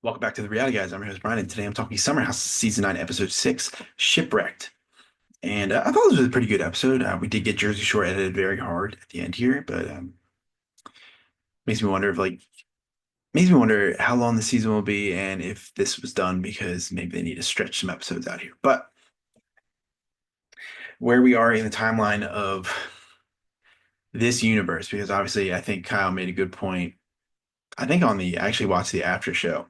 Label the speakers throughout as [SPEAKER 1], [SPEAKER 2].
[SPEAKER 1] Welcome back to the Reality Guys. I'm your host Brian, and today I'm talking Summer House Season 9, Episode 6, Shipwrecked. And I thought this was a pretty good episode. We did get Jersey Shore edited very hard at the end here, but makes me wonder if makes me wonder how long the season will be and if this was done because maybe they need to stretch some episodes out here. But where we are in the timeline of this universe, because obviously I think Kyle made a good point. I think I actually watched the after show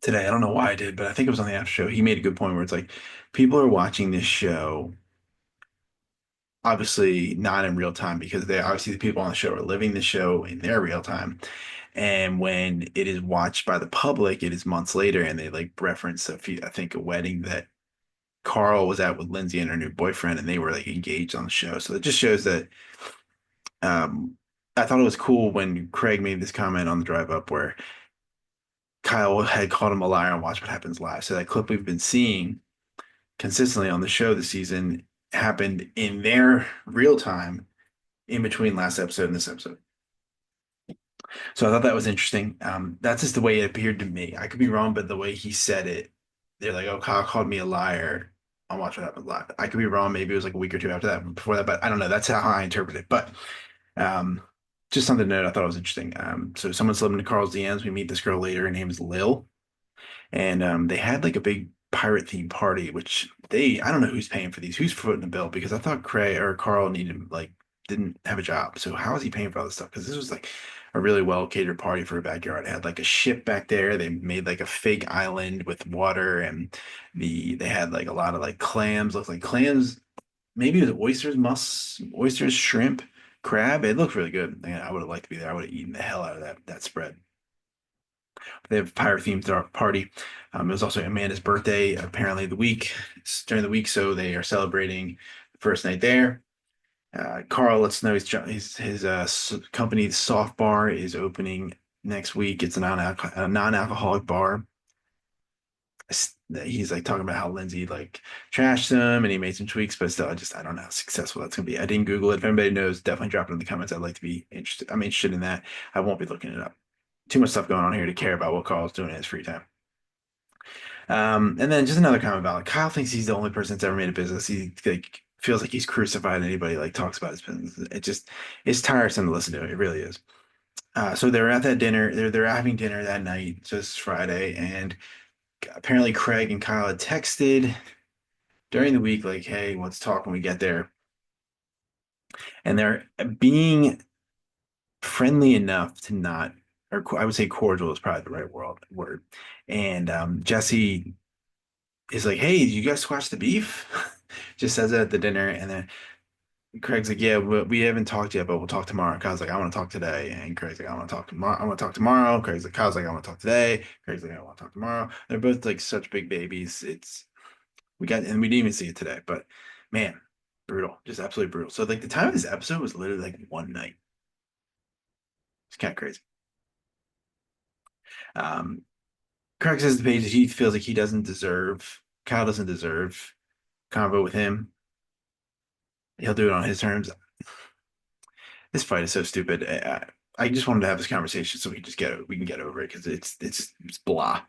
[SPEAKER 1] today. I don't know why I did, but I think it was on the after show. He made a good point where it's like people are watching this show obviously not in real time because they obviously the people on the show are living the show in their real time. And when it is watched by the public, it is months later, and they like reference I think a wedding that Carl was at with Lindsay and her new boyfriend, and they were like engaged on the show. So it just shows that um I thought it was cool when Craig made this comment on the drive up where Kyle had called him a liar on Watch What Happens Live. So that clip we've been seeing consistently on the show this season happened in their real time in between last episode and this episode. So I thought that was interesting. That's just the way it appeared to me. I could be wrong, but the way he said it, they're like, "Oh, Kyle called me a liar on Watch What Happens Live." I could be wrong. Maybe it was like a week or two after that, before that, but I don't know. That's how I interpret it. But um, just something to note. I thought it was interesting. So someone slipped into Carl's DMs. We meet this girl later. Her name is Lil, and they had like a big pirate themed party, which I don't know who's paying for these, who's footing the bill, because I thought Craig or Carl needed like didn't have a job. So how is he paying for all this stuff? Because this was like a really well catered party for a backyard. It had like a ship back there. They made like a fake island with water, and they had like a lot of like clams, looked like clams, maybe it was oysters, shrimp, crab. It looked really good. Man, I would have liked to be there. I would have eaten the hell out of that spread. They have a pirate themed party. It was also Amanda's birthday, apparently during the week, so they are celebrating the first night there. Carl lets us know his company, the Soft Bar, is opening next week. It's a non-alcoholic bar. He's like talking about how Lindsay like trashed him and he made some tweaks, but still, I don't know how successful that's gonna be. I didn't Google it. If anybody knows, definitely drop it in the comments. I'd like to be interested. I'm interested in that. I won't be looking it up. Too much stuff going on here to care about what Carl's doing in his free time. And then just another comment about like Kyle thinks he's the only person that's ever made a business. He like feels like he's crucified anybody like talks about his business. It's tiresome to listen to. It really is. So they're at that dinner. They're having dinner that night, just Friday, and apparently Craig and Kyle had texted during the week like, "Hey, let's talk when we get there." And they're being friendly enough to not, or I would say cordial is probably the right word. And Jesse is like, "Hey, did you guys squash the beef?" Just says it at the dinner, and then Craig's like, "Yeah, we haven't talked yet, but we'll talk tomorrow." Kyle's like, "I want to talk today," and Craig's like, "I want to talk tomorrow. I want to talk tomorrow." Kyle's like, "I want to talk today." Craig's like, "I want to talk tomorrow." They're both like such big babies. And we didn't even see it today, but man, brutal, just absolutely brutal. So like the time of this episode was literally like one night. It's kind of crazy. Um, Craig says to Paige that he feels like Kyle doesn't deserve convo with him. He'll do it on his terms. This fight is so stupid. I just wanted to have this conversation so we can get over it because it's blah.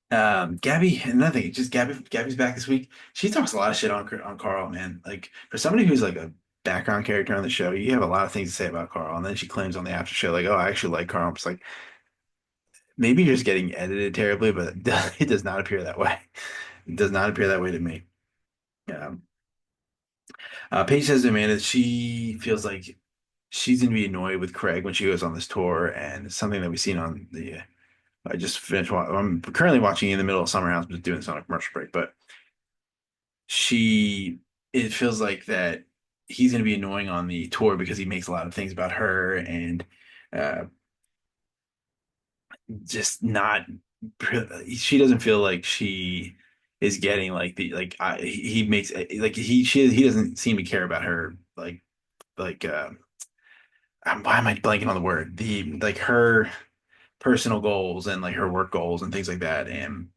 [SPEAKER 1] Gabby, another thing, just Gabby's back this week. She talks a lot of shit on Carl, man. Like for somebody who's like a background character on the show, you have a lot of things to say about Carl, and then she claims on the after show like, "Oh, I actually like Carl." I'm just like, maybe you're just getting edited terribly, but it does not appear that way. It does not appear that way to me. Um, Paige says to Amanda that she feels like she's gonna be annoyed with Craig when she goes on this tour, and it's something that we've seen on the. I just finished. I'm currently watching in the middle of Summer House, but doing this on a commercial break. But she, it feels like that he's gonna be annoying on the tour because he makes a lot of things about her, and uh, just not. She doesn't feel like she is getting like he makes like he doesn't seem to care about her like why am I blanking on the word? The like her personal goals and like her work goals and things like that. And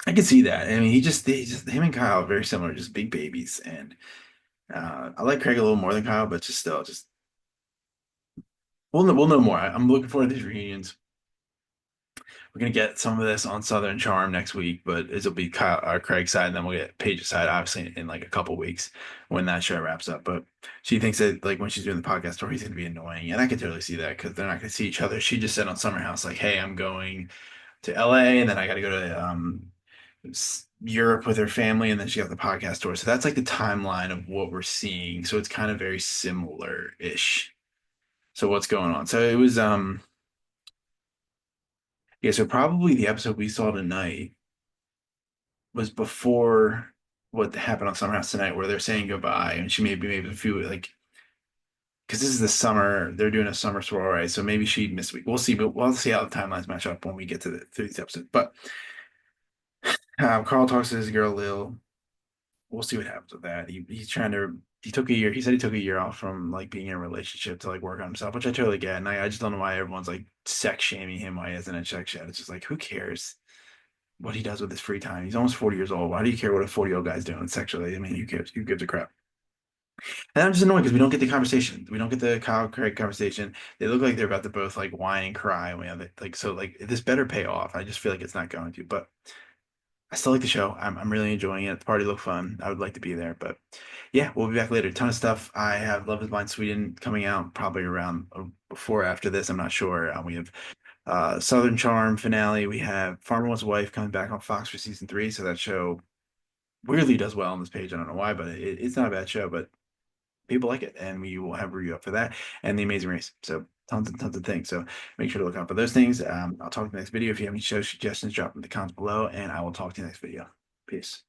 [SPEAKER 1] I can see that. I mean, he just him and Kyle are very similar, just big babies. And I like Craig a little more than Kyle, but just still, just We'll know more. I'm looking forward to these reunions. We're gonna get some of this on Southern Charm next week, but it'll be Kyle or Craig's side, and then we'll get Paige's side, obviously, in like a couple weeks when that show wraps up. But she thinks that like when she's doing the podcast story, he's gonna be annoying, and I can totally see that because they're not gonna see each other. She just said on Summer House, like, "Hey, I'm going to LA, and then I got to go to Europe with her family, and then she got the podcast tour." So that's like the timeline of what we're seeing. So it's kind of very similar-ish. So what's going on? So it was yeah, so probably the episode we saw tonight was before what happened on Summer House tonight, where they're saying goodbye, and she maybe a few like because this is the summer, they're doing a summer sorority, so maybe she missed a week. We'll see, but we'll see how the timelines match up when we get to through these episodes. But Carl talks to his girl Lil. We'll see what happens with that. He's trying to. He took a year. He said he took a year off from like being in a relationship to like work on himself, which I totally get. And I just don't know why everyone's like sex shaming him while he hasn't in sex yet. It's just like who cares what he does with his free time? He's almost 40 years old. Why do you care what a 40-year-old guy's doing sexually? I mean, who cares? Who gives a crap? And I'm just annoyed because we don't get the conversation. We don't get the Kyle Craig conversation. They look like they're about to both like whine and cry. And we have it like so like this better pay off. I just feel like it's not going to, but I still like the show. I'm really enjoying it. The party looked fun. I would like to be there, but yeah, we'll be back later. Ton of stuff. I have Love Is Blind Sweden coming out probably around before or after this. I'm not sure. We have Southern Charm finale. We have Farmer Wants a Wife coming back on Fox for season three. So that show weirdly does well on this page. I don't know why, but it's not a bad show. But people like it, and we will have a review up for that and The Amazing Race. So tons and tons of things. So make sure to look out for those things. I'll talk to you next video. If you have any show suggestions, drop them in the comments below, and I will talk to you next video. Peace.